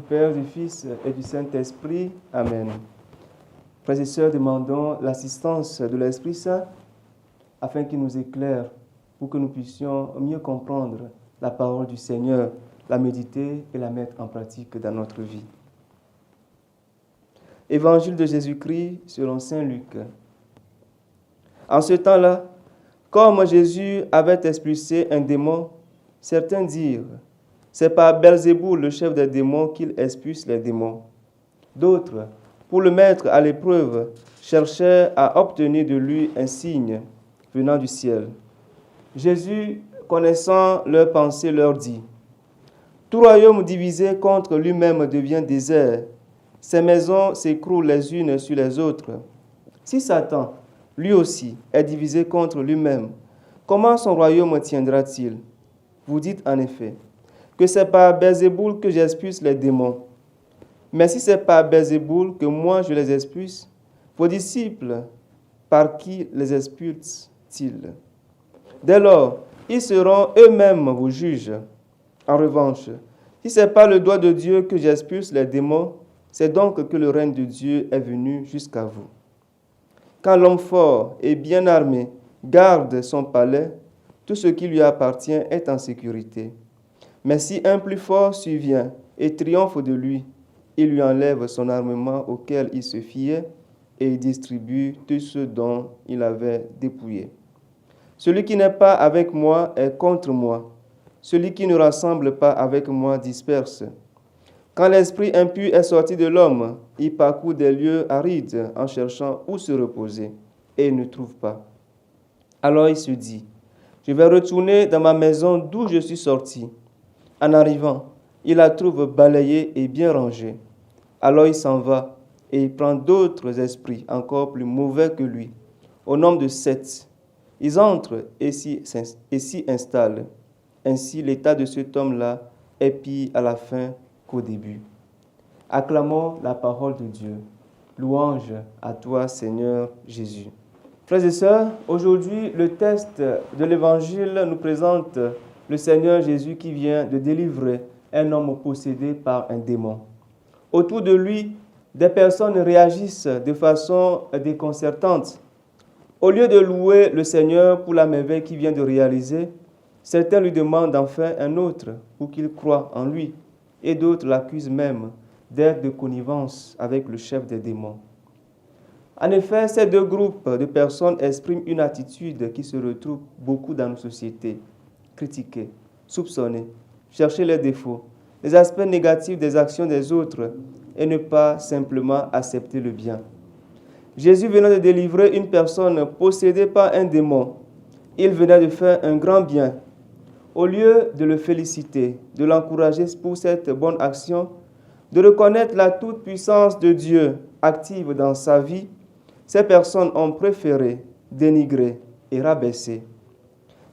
Père, du Fils et du Saint-Esprit. Amen. Frères et sœurs, demandons l'assistance de l'Esprit Saint afin qu'il nous éclaire pour que nous puissions mieux comprendre la parole du Seigneur, la méditer et la mettre en pratique dans notre vie. Évangile de Jésus-Christ selon saint Luc. En ce temps-là, comme Jésus avait expulsé un démon, certains dirent « C'est par Belzéboul, le chef des démons, qu'il expulse les démons. » D'autres, pour le mettre à l'épreuve, cherchaient à obtenir de lui un signe venant du ciel. Jésus, connaissant leurs pensées, leur dit « Tout royaume divisé contre lui-même devient désert. Ses maisons s'écroulent les unes sur les autres. Si Satan, lui aussi, est divisé contre lui-même, comment son royaume tiendra-t-il? Vous dites en effet que c'est par Belzéboul que j'expulse les démons. Mais si c'est par Belzéboul que moi je les expulse, vos disciples, par qui les expulsent-ils? Dès lors, ils seront eux-mêmes vos juges. En revanche, si c'est par le doigt de Dieu que j'expulse les démons, c'est donc que le règne de Dieu est venu jusqu'à vous. Quand l'homme fort et bien armé garde son palais, tout ce qui lui appartient est en sécurité. Mais si un plus fort survient et triomphe de lui, il lui enlève son armement auquel il se fiait et distribue tout ce dont il avait dépouillé. Celui qui n'est pas avec moi est contre moi. Celui qui ne rassemble pas avec moi disperse. Quand l'esprit impur est sorti de l'homme, il parcourt des lieux arides en cherchant où se reposer, et il ne trouve pas. Alors il se dit, je vais retourner dans ma maison d'où je suis sorti. En arrivant, il la trouve balayée et bien rangée. Alors il s'en va, et il prend d'autres esprits encore plus mauvais que lui, au nombre de 7. Ils entrent et s'y installent. Ainsi, l'état de cet homme-là est pire à la fin qu'au début. Acclamons la parole de Dieu. Louange à toi, Seigneur Jésus. Frères et sœurs, aujourd'hui, le texte de l'Évangile nous présente le Seigneur Jésus qui vient de délivrer un homme possédé par un démon. Autour de lui, des personnes réagissent de façon déconcertante. Au lieu de louer le Seigneur pour la merveille qu'il vient de réaliser, certains lui demandent d'en faire un autre pour qu'il croie en lui, et d'autres l'accusent même d'être de connivence avec le chef des démons. En effet, ces deux groupes de personnes expriment une attitude qui se retrouve beaucoup dans nos sociétés. Critiquer, soupçonner, chercher les défauts, les aspects négatifs des actions des autres et ne pas simplement accepter le bien. Jésus venait de délivrer une personne possédée par un démon. Il venait de faire un grand bien. Au lieu de le féliciter, de l'encourager pour cette bonne action, de reconnaître la toute-puissance de Dieu active dans sa vie, ces personnes ont préféré dénigrer et rabaisser.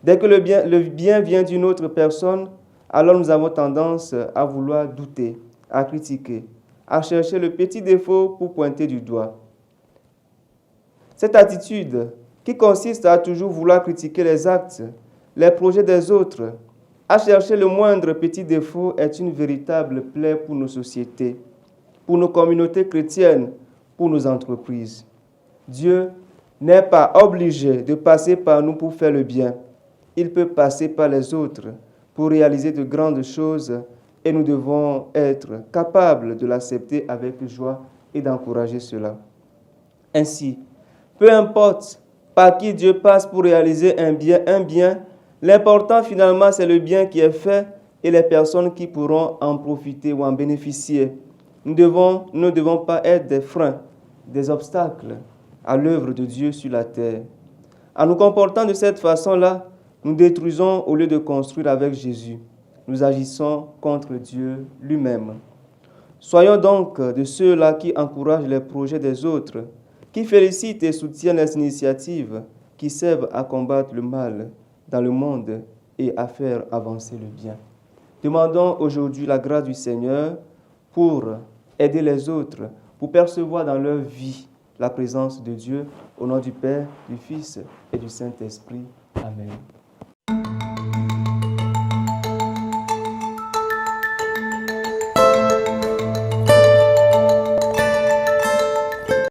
Dès que le bien vient d'une autre personne, alors nous avons tendance à vouloir douter, à critiquer, à chercher le petit défaut pour pointer du doigt. Cette attitude, qui consiste à toujours vouloir critiquer les actes, les projets des autres, à chercher le moindre petit défaut, est une véritable plaie pour nos sociétés, pour nos communautés chrétiennes, pour nos entreprises. Dieu n'est pas obligé de passer par nous pour faire le bien. Il peut passer par les autres pour réaliser de grandes choses et nous devons être capables de l'accepter avec joie et d'encourager cela. Ainsi, peu importe par qui Dieu passe pour réaliser un bien, l'important finalement c'est le bien qui est fait et les personnes qui pourront en profiter ou en bénéficier. Nous ne devons pas être des freins, des obstacles à l'œuvre de Dieu sur la terre. En nous comportant de cette façon-là, nous détruisons au lieu de construire avec Jésus. Nous agissons contre Dieu lui-même. Soyons donc de ceux-là qui encouragent les projets des autres, qui félicitent et soutiennent les initiatives qui servent à combattre le mal dans le monde et à faire avancer le bien. Demandons aujourd'hui la grâce du Seigneur pour aider les autres, pour percevoir dans leur vie la présence de Dieu, au nom du Père, du Fils et du Saint-Esprit. Amen.